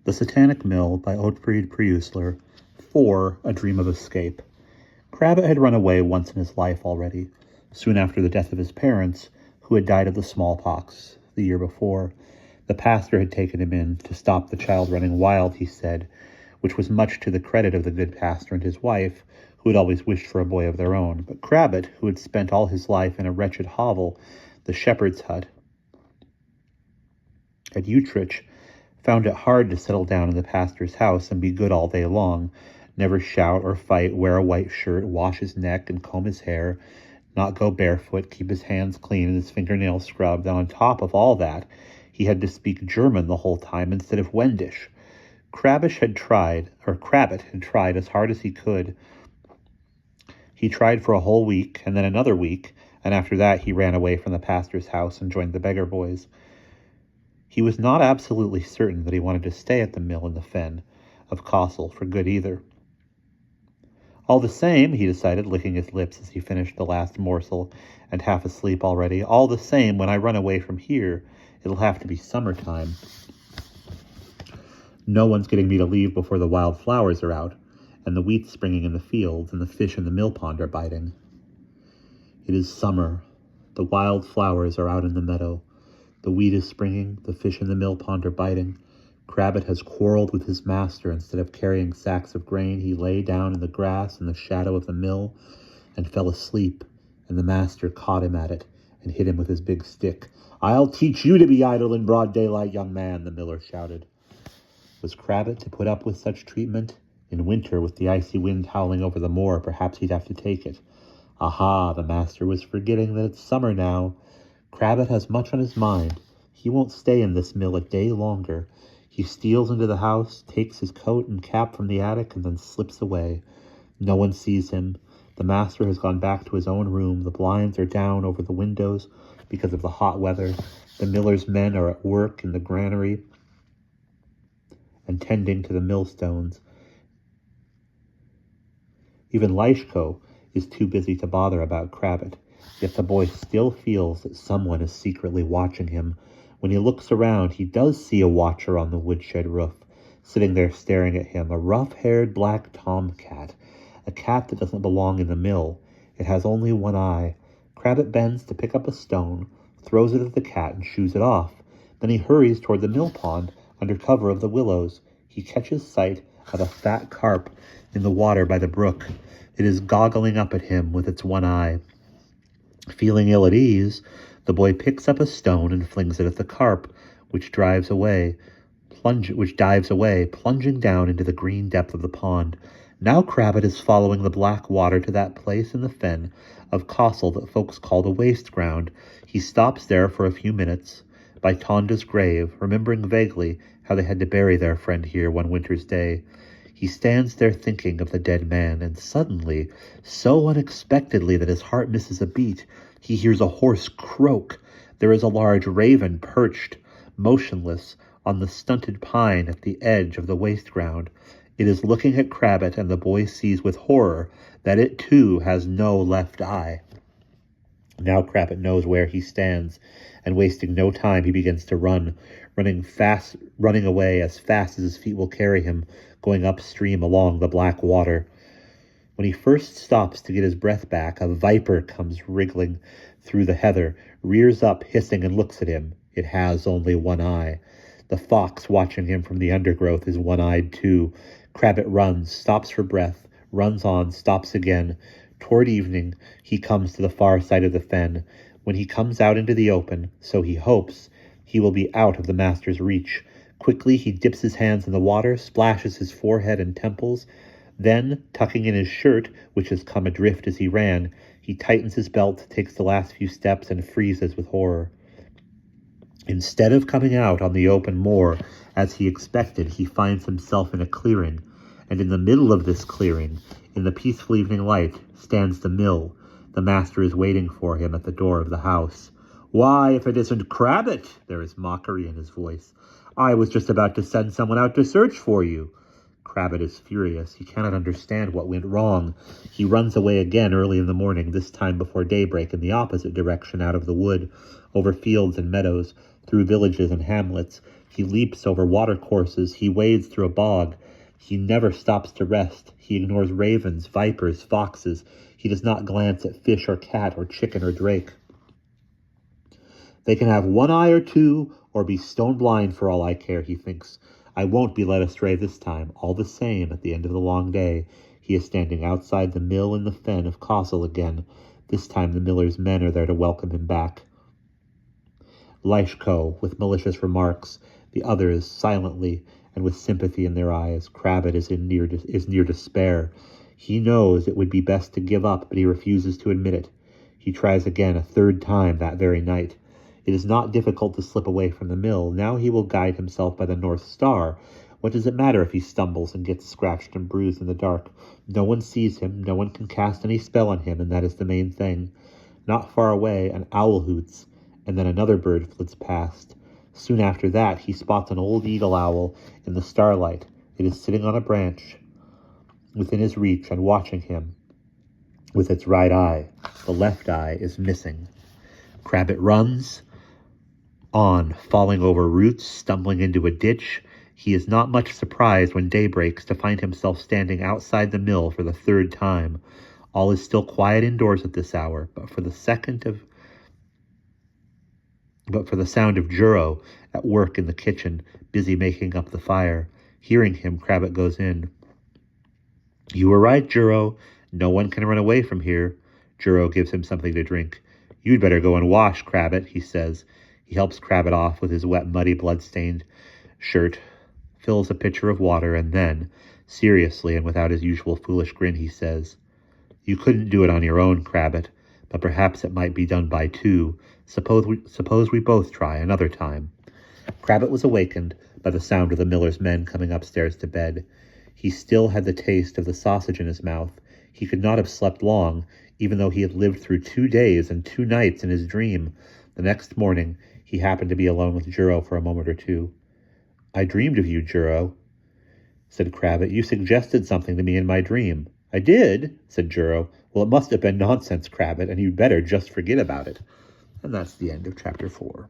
The Satanic Mill by Otfried Preussler. 4. A Dream of Escape. Crabbit had run away once in his life already, soon after the death of his parents, who had died of the smallpox the year before. The pastor had taken him in to stop the child running wild, he said, which was much to the credit of the good pastor and his wife, who had always wished for a boy of their own. But Crabbit, who had spent all his life in a wretched hovel, the shepherd's hut at Utrecht, found it hard to settle down in the pastor's house and be good all day long, never shout or fight, wear a white shirt, wash his neck and comb his hair, not go barefoot, keep his hands clean and his fingernails scrubbed. And on top of all that, he had to speak German the whole time instead of Wendish. Crabbit had tried as hard as he could. He tried for a whole week, and then another week, and after that he ran away from the pastor's house and joined the beggar boys. He was not absolutely certain that he wanted to stay at the mill in the fen of Castle for good either. All the same, he decided, licking his lips as he finished the last morsel and half asleep already, all the same, when I run away from here, it'll have to be summertime. No one's getting me to leave before the wild flowers are out, and the wheat's springing in the fields, and the fish in the mill pond are biting. It is summer. The wild flowers are out in the meadow. The wheat is springing, the fish in the mill pond are biting. Crabbit has quarreled with his master. Instead of carrying sacks of grain, he lay down in the grass in the shadow of the mill and fell asleep, and the master caught him at it and hit him with his big stick. "I'll teach you to be idle in broad daylight, young man," the miller shouted. Was Crabbit to put up with such treatment? In winter, with the icy wind howling over the moor, perhaps he'd have to take it. Aha, the master was forgetting that it's summer now. Crabbit has much on his mind. He won't stay in this mill a day longer. He steals into the house, takes his coat and cap from the attic, and then slips away. No one sees him. The master has gone back to his own room. The blinds are down over the windows because of the hot weather. The miller's men are at work in the granary and tending to the millstones. Even Leishko is too busy to bother about Crabbit. Yet the boy still feels that someone is secretly watching him. When he looks around, he does see a watcher on the woodshed roof, sitting there staring at him, a rough-haired black tomcat, a cat that doesn't belong in the mill. It has only one eye. Crabbit bends to pick up a stone, throws it at the cat, and shoos it off. Then he hurries toward the mill pond under cover of the willows. He catches sight of a fat carp in the water by the brook. It is goggling up at him with its one eye. Feeling ill at ease, the boy picks up a stone and flings it at the carp, which dives away, plunging down into the green depth of the pond. Now Crabbit is following the black water to that place in the fen of Castle that folks call the waste ground. He stops there for a few minutes by Tonda's grave, remembering vaguely how they had to bury their friend here one winter's day. He stands there thinking of the dead man, and suddenly, so unexpectedly that his heart misses a beat, he hears a hoarse croak. There is a large raven perched, motionless, on the stunted pine at the edge of the waste ground. It is looking at Crabbit, and the boy sees with horror that it too has no left eye. Now Crabbit knows where he stands, and wasting no time, he begins to run, running away as fast as his feet will carry him, going upstream along the black water. When he first stops to get his breath back, a viper comes wriggling through the heather, rears up, hissing, and looks at him. It has only one eye. The fox watching him from the undergrowth is one-eyed too. Crabbit runs, stops for breath, runs on, stops again. Toward evening, he comes to the far side of the fen. When he comes out into the open, so he hopes, he will be out of the master's reach. Quickly he dips his hands in the water, splashes his forehead and temples. Then, tucking in his shirt, which has come adrift as he ran, he tightens his belt, takes the last few steps, and freezes with horror. Instead of coming out on the open moor, as he expected, he finds himself in a clearing, and in the middle of this clearing, in the peaceful evening light, stands the mill. The master is waiting for him at the door of the house. "Why, if it isn't Crabbit!" There is mockery in his voice. "I was just about to send someone out to search for you." Crabbit is furious. He cannot understand what went wrong. He runs away again early in the morning, this time before daybreak, in the opposite direction out of the wood, over fields and meadows, through villages and hamlets, He leaps over watercourses. He wades through a bog. He never stops to rest. He ignores ravens, vipers, foxes. He does not glance at fish or cat or chicken or drake. They can have one eye or two, or be stone blind for all I care, he thinks. I won't be led astray this time. All the same, at the end of the long day, he is standing outside the mill in the fen of Castle again. This time the miller's men are there to welcome him back. Leishko, with malicious remarks, the others silently and with sympathy in their eyes. Crabbit is near despair. He knows it would be best to give up, but he refuses to admit it. He tries again a third time that very night. It is not difficult to slip away from the mill. Now he will guide himself by the North Star. What does it matter if he stumbles and gets scratched and bruised in the dark? No one sees him, no one can cast any spell on him, and that is the main thing. Not far away, an owl hoots, and then another bird flits past. Soon after that, he spots an old eagle owl in the starlight. It is sitting on a branch within his reach and watching him with its right eye. The left eye is missing. Crabbit runs on, falling over roots, stumbling into a ditch. He is not much surprised when day breaks to find himself standing outside the mill for the third time. All is still quiet indoors at this hour, but for the sound of Juro at work in the kitchen, busy making up the fire. Hearing him, Crabbit goes in. You were right, Juro. No one can run away from here. Juro gives him something to drink. You'd better go and wash, Crabbit, he says. He helps Crabbit off with his wet, muddy, blood-stained shirt, fills a pitcher of water, and then, seriously and without his usual foolish grin, he says, You couldn't do it on your own, Crabbit, but perhaps it might be done by two. Suppose we both try another time. Crabbit was awakened by the sound of the miller's men coming upstairs to bed. He still had the taste of the sausage in his mouth. He could not have slept long, even though he had lived through 2 days and 2 nights in his dream. The next morning, he happened to be alone with Juro for a moment or two. I dreamed of you, Juro, said Crabbit. You suggested something to me in my dream. I did, said Juro. Well, it must have been nonsense, Crabbit, and you'd better just forget about it. And that's the end of chapter 4.